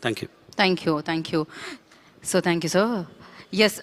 Thank you so thank you sir. Yes,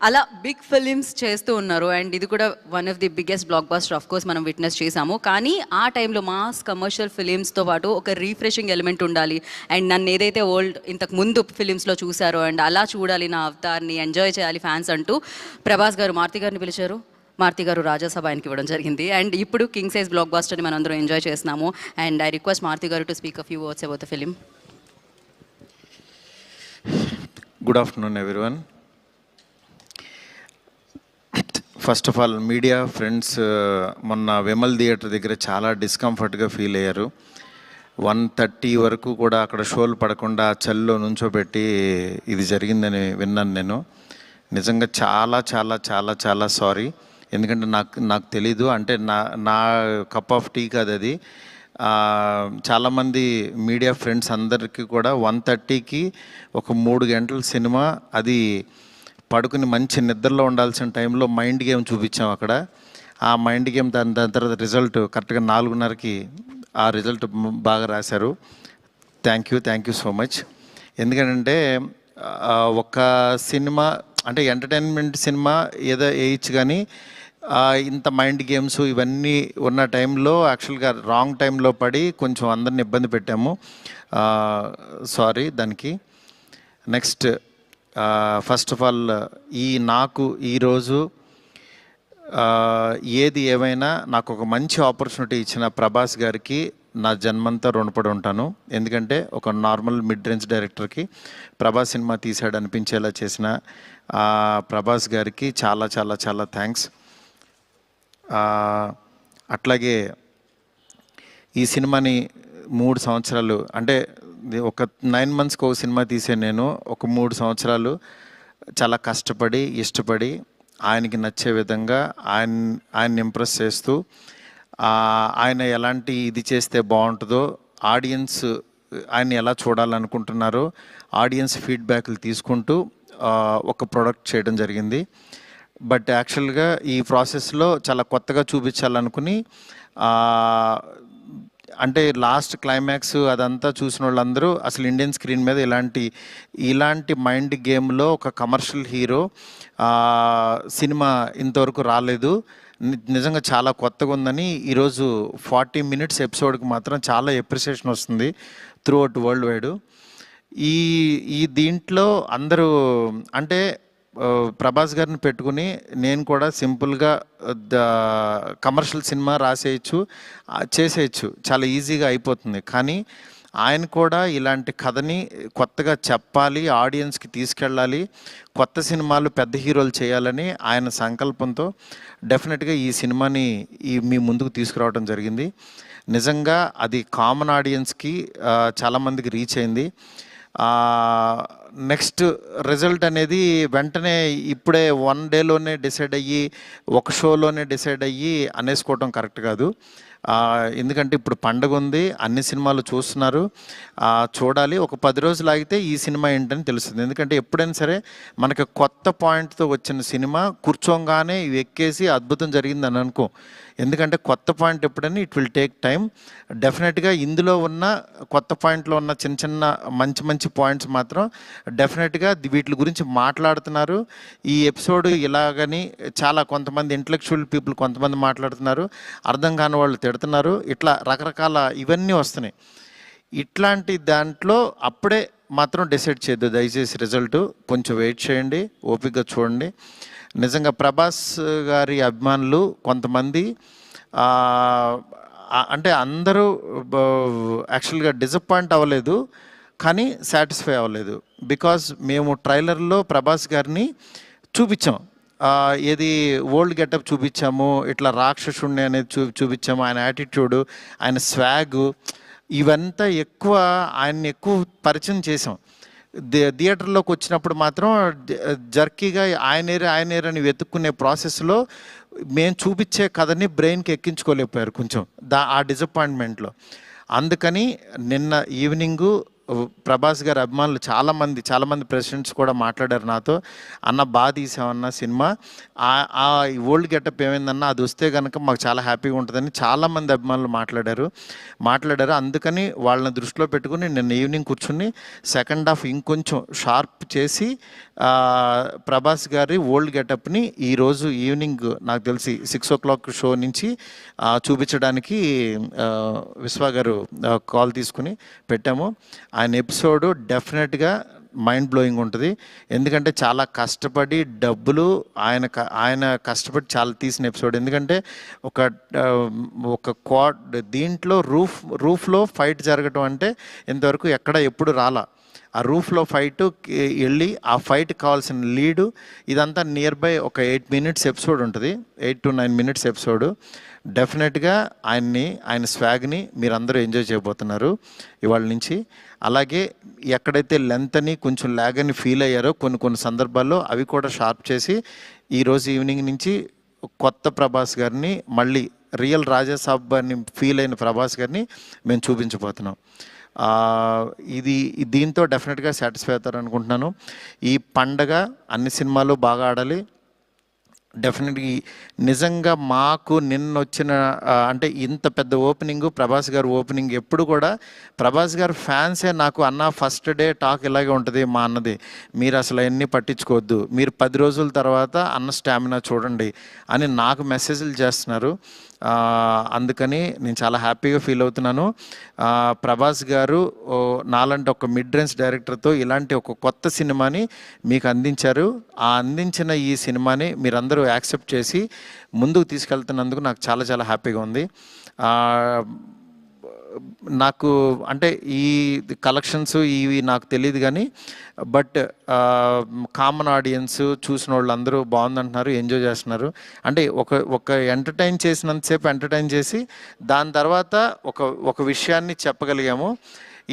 అలా big films చేస్తూ ఉన్నారు అండ్ ఇది కూడా one of the biggest block buster of course మనం విట్నెస్ చేసాము. కానీ ఆ టైంలో మాస్ కమర్షియల్ ఫిలిమ్స్తో పాటు ఒక రీఫ్రెషింగ్ ఎలిమెంట్ ఉండాలి అండ్ నన్ను ఏదైతే ఓల్డ్ ఇంతకు ముందు ఫిలిమ్స్లో చూసారో అండ్ అలా చూడాలి, నా అవతార్ని ఎంజాయ్ చేయాలి ఫ్యాన్స్ అంటూ ప్రభాస్ గారు మారుతి గారిని పిలిచారు. మారుతి గారు రాజాసభ ఆయనకి ఇవ్వడం జరిగింది అండ్ ఇప్పుడు కింగ్ సైజ్ బ్లాక్ బస్టర్ని మనం అందరం ఎంజాయ్ చేస్తున్నాము. అండ్ ఐ రిక్వెస్ట్ మారుతి గారు to speak a few words about the film. Good afternoon everyone. First of all media friends, మొన్న విమల్ థియేటర్ దగ్గర చాలా డిస్కంఫర్ట్గా ఫీల్ అయ్యారు. 1:30 వరకు కూడా అక్కడ షోలు పడకుండా చల్లో నుంచోబెట్టి ఇది జరిగిందని విన్నాను నేను. నిజంగా చాలా చాలా చాలా చాలా సారీ. ఎందుకంటే నాకు తెలీదు, అంటే నా కప్ ఆఫ్ టీ కాదు అది. చాలామంది మీడియా ఫ్రెండ్స్ అందరికీ కూడా 1:30కి ఒక 3 గంటల సినిమా, అది పడుకుని మంచి నిద్రలో ఉండాల్సిన టైంలో మైండ్ గేమ్ చూపించాం అక్కడ. ఆ మైండ్ గేమ్ దాని తర్వాత రిజల్ట్ కరెక్ట్గా 4:30కి ఆ రిజల్ట్ బాగా రాశారు. Thank you so much. ఎందుకంటే ఒక సినిమా అంటే ఎంటర్టైన్మెంట్ సినిమా ఏదో వేయచ్చు, కానీ ఇంత మైండ్ గేమ్స్ ఇవన్నీ ఉన్న టైంలో యాక్చువల్గా రాంగ్ టైంలో పడి కొంచెం అందరిని ఇబ్బంది పెట్టాము. సారీ దానికి. నెక్స్ట్, ఫస్ట్ ఆఫ్ ఆల్ నాకు ఈరోజు ఏది ఏమైనా నాకు ఒక మంచి ఆపర్చునిటీ ఇచ్చిన ప్రభాస్ గారికి నా జన్మంతా రుణపడి ఉంటాను. ఎందుకంటే ఒక నార్మల్ మిడ్ రేంజ్ డైరెక్టర్కి ప్రభాస్ సినిమా తీసాడు అనిపించేలా చేసిన ప్రభాస్ గారికి చాలా చాలా చాలా థ్యాంక్స్. అట్లాగే ఈ సినిమాని 3 సంవత్సరాలు, అంటే ఒక 9 మంత్స్కి ఒక సినిమా తీసే నేను ఒక 3 సంవత్సరాలు చాలా కష్టపడి ఇష్టపడి ఆయనకి నచ్చే విధంగా ఆయన్ని ఇంప్రెస్ చేస్తూ, ఆయన ఎలాంటి ఇది చేస్తే బాగుంటుందో, ఆడియన్స్ ఆయన్ని ఎలా చూడాలనుకుంటున్నారో ఆడియన్స్ ఫీడ్బ్యాక్లు తీసుకుంటూ ఒక ప్రోడక్ట్ చేయడం జరిగింది. బట్ యాక్చువల్గా ఈ ప్రాసెస్లో చాలా కొత్తగా చూపించాలనుకుని, అంటే లాస్ట్ క్లైమాక్స్ అదంతా చూసిన వాళ్ళందరూ అసలు ఇండియన్ స్క్రీన్ మీద ఇలాంటి మైండ్ గేమ్లో ఒక కమర్షియల్ హీరో సినిమా ఇంతవరకు రాలేదు, నిజంగా చాలా కొత్తగా ఉందని ఈరోజు 40 మినిట్స్ ఎపిసోడ్కి మాత్రం చాలా ఎప్రిసియేషన్ వస్తుంది త్రూ అవుట్ వరల్డ్ వైడ్. ఈ దీంట్లో అందరూ అంటే ప్రభాస్ గారిని పెట్టుకుని నేను కూడా సింపుల్గా కమర్షియల్ సినిమా రాసేయచ్చు, చేసేయచ్చు, చాలా ఈజీగా అయిపోతుంది. కానీ ఆయన కూడా ఇలాంటి కథని కొత్తగా చెప్పాలి, ఆడియన్స్కి తీసుకెళ్ళాలి, కొత్త సినిమాలు పెద్ద హీరోలు చేయాలని ఆయన సంకల్పంతో డెఫినెట్గా ఈ సినిమాని మీ ముందుకు తీసుకురావడం జరిగింది. నిజంగా అది కామన్ ఆడియన్స్కి చాలామందికి రీచ్ అయింది. నెక్స్ట్ రిజల్ట్ అనేది వెంటనే ఇప్పుడే 1 డేలోనే డిసైడ్ అయ్యి ఒక షోలోనే డిసైడ్ అయ్యి అనేసుకోవటం కరెక్ట్ కాదు. ఎందుకంటే ఇప్పుడు పండగ ఉంది, అన్ని సినిమాలు చూస్తున్నారు, చూడాలి. ఒక 10 రోజులు ఆగితే ఈ సినిమా ఏంటని తెలుస్తుంది. ఎందుకంటే ఎప్పుడైనా సరే మనకి కొత్త పాయింట్తో వచ్చిన సినిమా కూర్చోగానే ఇవి ఎక్కేసి అద్భుతం జరిగిందని అనుకో. ఎందుకంటే కొత్త పాయింట్ ఎప్పుడని ఇట్ విల్ టేక్ టైం. డెఫినెట్గా ఇందులో ఉన్న కొత్త పాయింట్లో ఉన్న చిన్న చిన్న మంచి పాయింట్స్ మాత్రం డెఫినెట్గా వీటి గురించి మాట్లాడుతున్నారు. ఈ ఎపిసోడ్ ఇలాగని చాలా కొంతమంది ఇంటలెక్చువల్ పీపుల్ కొంతమంది మాట్లాడుతున్నారు, అర్థం కాని వాళ్ళు తిడుతున్నారు, ఇట్లా రకరకాల ఇవన్నీ వస్తున్నాయి. ఇట్లాంటి దాంట్లో అప్పుడే మాత్రం డిసైడ్ చేయొద్దు దయచేసి. రిజల్ట్ కొంచెం వెయిట్ చేయండి, ఓపికగా చూడండి. నిజంగా ప్రభాస్ గారి అభిమానులు కొంతమంది అంటే అందరూ యాక్చువల్గా డిసప్పాయింట్ అవ్వలేదు, కానీ సాటిస్ఫై అవ్వలేదు. బికాజ్ మేము ట్రైలర్లో ప్రభాస్ గారిని చూపించాం, ఏది ఓల్డ్ గెటప్ చూపించాము, ఇట్లా రాక్షసుణ్ణి అనేది చూపించాము, ఆయన యాటిట్యూడు, ఆయన స్వాగు, ఇవంతా ఆయన్ని ఎక్కువ పరిచయం చేసాం. థియేటర్లోకి వచ్చినప్పుడు మాత్రం జర్కీగా ఆయనేరని వెతుక్కునే ప్రాసెస్లో మేము చూపించే కథని బ్రెయిన్కి ఎక్కించుకోలేకపోయారు కొంచెం ఆ డిసప్పాయింట్మెంట్లో. అందుకని నిన్న ఈవినింగు ప్రభాస్ గారి అభిమానులు చాలామంది ప్రెసిడెంట్స్ కూడా మాట్లాడారు నాతో, అన్న బాగా తీసామన్న సినిమా, ఆ ఓల్డ్ గెటప్ ఏమైందన్న అది వస్తే కనుక మాకు చాలా హ్యాపీగా ఉంటుందని చాలామంది అభిమానులు మాట్లాడారు. అందుకని వాళ్ళని దృష్టిలో పెట్టుకుని నిన్న ఈవినింగ్ కూర్చుని సెకండ్ హాఫ్ ఇంకొంచెం షార్ప్ చేసి ప్రభాస్ గారి ఓల్డ్ గెటప్ని ఈరోజు ఈవినింగ్ నాకు తెలిసి 6 o'clock షో నుంచి చూపించడానికి విశ్వ గారు కాల్ తీసుకుని పెట్టాము. ఆయన ఎపిసోడ్ డెఫినెట్గా మైండ్ బ్లోయింగ్ ఉంటుంది. ఎందుకంటే చాలా కష్టపడి డబ్బులు ఆయన కష్టపడి చాలా తీసిన ఎపిసోడ్. ఎందుకంటే ఒక క్వాడ్ దీంట్లో రూఫ్లో ఫైట్ జరగటం అంటే ఇంతవరకు ఎప్పుడు రాలా. ఆ రూఫ్లో ఫైట్ వెళ్ళి ఆ ఫైట్ కావాల్సిన లీడు ఇదంతా నియర్ బై ఒక 8 minutes ఎపిసోడ్ ఉంటుంది, 8 to 9 minutes ఎపిసోడ్. డెఫినెట్గా ఆయన స్వాగ్ని మీరందరూ ఎంజాయ్ చేయబోతున్నారు ఇవాళ నుంచి. అలాగే ఎక్కడైతే లెంత్ అని కొంచెం ల్యాగ్ అని ఫీల్ అయ్యారో కొన్ని సందర్భాల్లో అవి కూడా షార్ప్ చేసి ఈరోజు ఈవినింగ్ నుంచి కొత్త ప్రభాస్ గారిని, మళ్ళీ రియల్ రాజాసాబ్ అని ఫీల్ అయిన ప్రభాస్ గారిని మేము చూపించబోతున్నాం. దీంతో డెఫినెట్గా సాటిస్ఫై అవుతారు అనుకుంటున్నాను. ఈ పండగ అన్ని సినిమాలు బాగా ఆడాలి. డెఫినెట్గా నిజంగా మాకు నిన్న వచ్చిన అంటే ఇంత పెద్ద ఓపెనింగ్, ప్రభాస్ గారు ఓపెనింగ్ ఎప్పుడు కూడా ప్రభాస్ గారు ఫ్యాన్సే నాకు అన్న ఫస్ట్ డే టాక్ ఇలాగే ఉంటుంది మా అన్నది, మీరు అసలు అవన్నీ పట్టించుకోవద్దు, మీరు 10 రోజుల తర్వాత అన్న స్టామినా చూడండి అని నాకు మెసేజ్లు చేస్తున్నారు. అందుకని నేను చాలా హ్యాపీగా ఫీల్ అవుతున్నాను. ప్రభాస్ గారు నాలాంటి ఒక మిడ్ రేంజ్ డైరెక్టర్తో ఇలాంటి ఒక కొత్త సినిమాని మీకు అందించారు. అందించిన ఈ సినిమాని మీరందరూ యాక్సెప్ట్ చేసి ముందుకు తీసుకెళ్తున్నందుకు నాకు చాలా చాలా హ్యాపీగా ఉంది. నాకు అంటే ఈ కలెక్షన్స్ ఇవి నాకు తెలియదు కానీ బట్ కామన్ ఆడియన్స్ చూసిన వాళ్ళు అందరూ బాగుందంటున్నారు, ఎంజాయ్ చేస్తున్నారు. అంటే ఒక ఎంటర్టైన్ చేసినంతసేపు ఎంటర్టైన్ చేసి దాని తర్వాత ఒక విషయాన్ని చెప్పగలిగాము.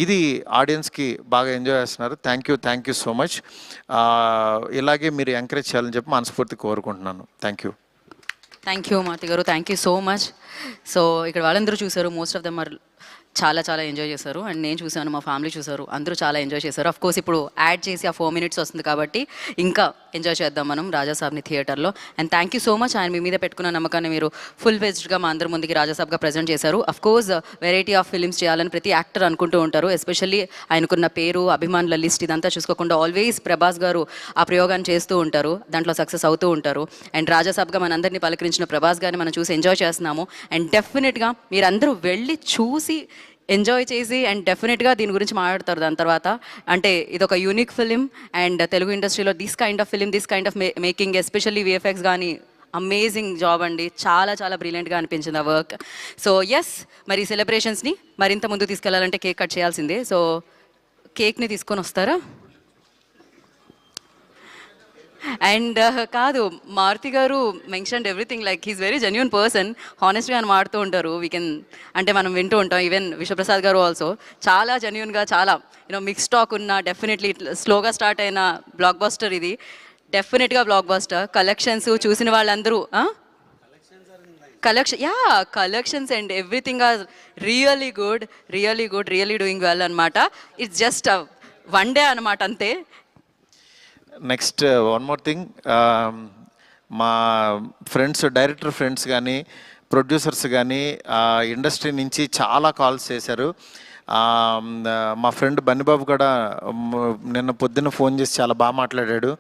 ఇది ఆడియన్స్కి బాగా ఎంజాయ్ చేస్తున్నారు. Thank you so much. ఇలాగే మీరు ఎంకరేజ్ చేయాలని చెప్పి మనస్ఫూర్తి కోరుకుంటున్నాను. థ్యాంక్ యూ మారుతి గారు, thank you so much. So ఇక్కడ వాళ్ళందరూ చూసారు, మోస్ట్ ఆఫ్ దెమ్ ఆర్ చాలా ఎంజాయ్ చేశారు. అండ్ నేను చూశాను, మా ఫ్యామిలీ చూశారు, అందరూ చాలా ఎంజాయ్ చేశారు. అఫ్ కోర్స్ ఇప్పుడు యాడ్ చేసి ఆ 4 minutes వస్తుంది కాబట్టి ఇంకా ఎంజాయ్ చేద్దాం మనం రాజాసాబ్ని థియేటర్లో. And thank you so much. ఆయన మీ మీద పెట్టుకున్న నమ్మకాన్ని మీరు ఫుల్ ఫెజ్డ్గా మా అందరి ముందుకి రాజాసాబ్గా ప్రజెంట్ చేశారు. Of course variety of films చేయాలని ప్రతి యాక్టర్ అనుకుంటూ ఉంటారు. ఎస్పెషల్లీ ఆయనకున్న పేరు, అభిమానుల లిస్ట్ ఇదంతా చూసుకోకుండా ఆల్వేస్ ప్రభాస్ గారు ఆ ప్రయోగాన్ని చేస్తూ ఉంటారు, దాంట్లో సక్సెస్ అవుతూ ఉంటారు. అండ్ రాజాసాబ్గా మనందరినీ పలకరించిన ప్రభాస్ గారిని మనం చూసి ఎంజాయ్ చేస్తున్నాము. అండ్ డెఫినెట్గా మీరందరూ వెళ్ళి చూసి ఎంజాయ్ చేసి అండ్ డెఫినెట్గా దీని గురించి మాట్లాడతారు దాని తర్వాత. అంటే ఇదొక యూనిక్ ఫిలిం అండ్ తెలుగు ఇండస్ట్రీలో this kind of making especially VFX కానీ అమేజింగ్ జాబ్ అండి. చాలా బ్రిలియంట్గా అనిపించింది ఆ వర్క్. సో ఎస్, మరి సెలబ్రేషన్స్ని మరింత ముందు తీసుకెళ్లాలంటే కేక్ కట్ చేయాల్సిందే. సో కేక్ని తీసుకొని వస్తారా? అండ్ కాదు, Maruthi garu mentioned everything, like he's very genuine person, హానెస్ట్గా అని మాడుతూ ఉంటారు. అంటే మనం వింటూ ఉంటాం. ఈవెన్ విశ్వప్రసాద్ గారు ఆల్సో చాలా జెన్యూన్గా, చాలా మిక్స్ టాక్ ఉన్న, డెఫినెట్లీ స్లోగా స్టార్ట్ అయిన బ్లాక్ బస్టర్ ఇది. డెఫినెట్గా బ్లాక్ బస్టర్. కలెక్షన్స్ చూసిన వాళ్ళందరూ collections and everything are really good, really doing well అనమాట. ఇట్స్ జస్ట్ వన్ డే అనమాట, అంతే. నెక్స్ట్ వన్ మోర్ థింగ్, మా డైరెక్టర్ ఫ్రెండ్స్ కానీ ప్రొడ్యూసర్స్ కానీ ఇండస్ట్రీ నుంచి చాలా కాల్స్ చేశారు. మా ఫ్రెండ్ బన్నిబాబు కూడా నిన్న పొద్దున్న ఫోన్ చేసి చాలా బాగా మాట్లాడాడు.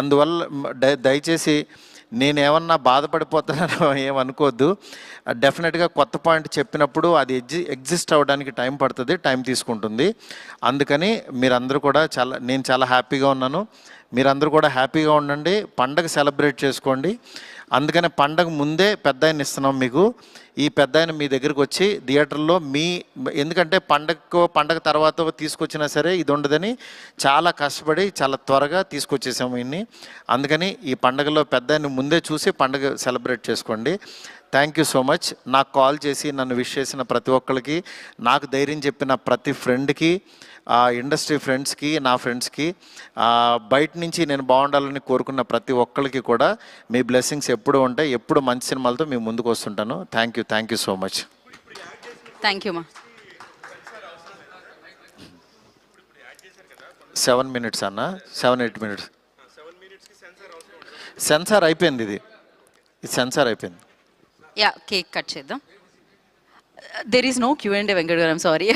అందువల్ల దయచేసి నేనేమన్నా బాధపడిపోతున్నానో ఏమనుకోవద్దు. డెఫినెట్గా కొత్త పాయింట్ చెప్పినప్పుడు అది ఎగ్జిస్ట్ అవ్వడానికి టైం పడుతుంది, టైం తీసుకుంటుంది. అందుకని మీరందరూ కూడా నేను చాలా హ్యాపీగా ఉన్నాను. మీరందరూ కూడా హ్యాపీగా ఉండండి, పండగ సెలబ్రేట్ చేసుకోండి. అందుకని పండగ ముందే పెద్ద ఆయన ఇస్తున్నాం మీకు. ఈ పెద్ద ఆయన మీ దగ్గరికి వచ్చి థియేటర్లో ఎందుకంటే పండగ తర్వాత తీసుకొచ్చినా సరే ఇది ఉండదని చాలా కష్టపడి చాలా త్వరగా తీసుకొచ్చేసాము ఇన్ని. అందుకని ఈ పండగలో పెద్ద ఆయన ముందే చూసి పండగ సెలబ్రేట్ చేసుకోండి. Thank you so much. నాకు కాల్ చేసి నన్ను విష్ చేసిన ప్రతి ఒక్కరికి, నాకు ధైర్యం చెప్పిన ప్రతి ఫ్రెండ్కి, ఇండస్ట్రీ ఫ్రెండ్స్కి, నా ఫ్రెండ్స్కి, బయట నుంచి నేను బాగుండాలని కోరుకున్న ప్రతి ఒక్కరికి కూడా మీ బ్లెస్సింగ్స్ ఎప్పుడు ఉంటాయి. ఎప్పుడు మంచి సినిమాలతో మీ ముందుకు వస్తుంటాను. Thank you so much. Thank you మా. 7 minutes అన్న, 7-8 minutes. సెన్సార్ అయిపోయింది, ఇది సెన్సార్ అయిపోయింది. యా, కేక్ కట్ చేద్దాం. There is no queue and Venkat garu, I'm sorry.